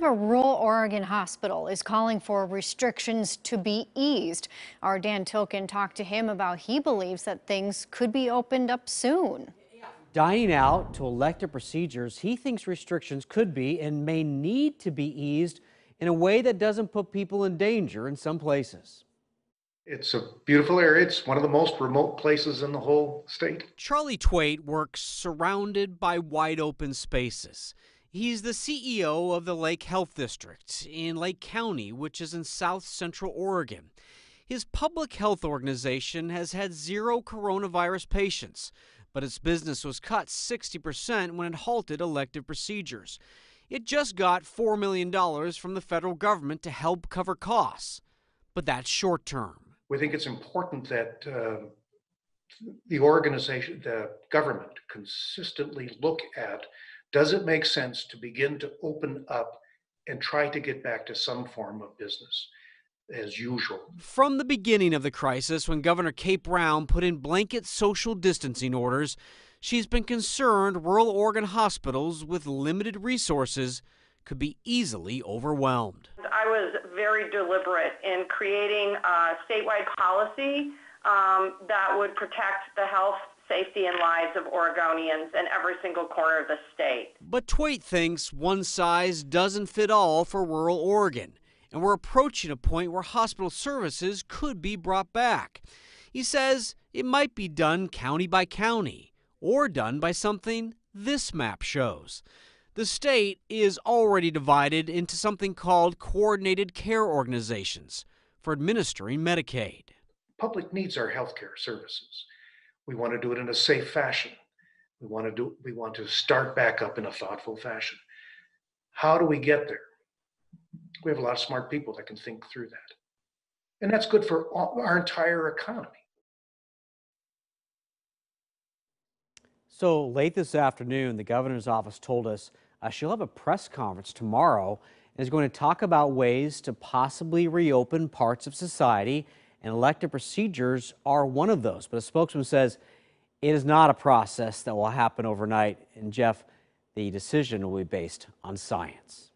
A rural Oregon hospital is calling for restrictions to be eased. Our Dan Tilkin talked to him about he believes that things could be opened up soon. Dining out to elective procedures, he thinks restrictions could be and may need to be eased in a way that doesn't put people in danger in some places. It's a beautiful area. It's one of the most remote places in the whole state. Charlie Tveit works surrounded by wide open spaces. He's the CEO of the Lake Health District in Lake County, which is in south central Oregon. His public health organization has had 0 coronavirus patients, but its business was cut 60% when it halted elective procedures. It just got $4 million from the federal government to help cover costs, but that's short term. We think it's important that the government consistently look at, does it make sense to begin to open up and try to get back to some form of business as usual? From the beginning of the crisis, when Governor Kate Brown put in blanket social distancing orders, she's been concerned rural Oregon hospitals with limited resources could be easily overwhelmed. I was very deliberate in creating a statewide policy that would protect the health, safety, and lives of Oregonians in every single corner of the state. But Tveit thinks one size doesn't fit all for rural Oregon, and we're approaching a point where hospital services could be brought back. He says it might be done county by county, or done by something this map shows. The state is already divided into something called coordinated care organizations for administering Medicaid. Public needs our healthcare services. We want to do it in a safe fashion. We want to start back up in a thoughtful fashion. How do we get there? We have a lot of smart people that can think through that. And that's good for our entire economy. So late this afternoon, the governor's office told us she'll have a press conference tomorrow and is going to talk about ways to possibly reopen parts of society, and elective procedures are one of those. But a spokesman says it is not a process that will happen overnight. And Jeff, the decision will be based on science.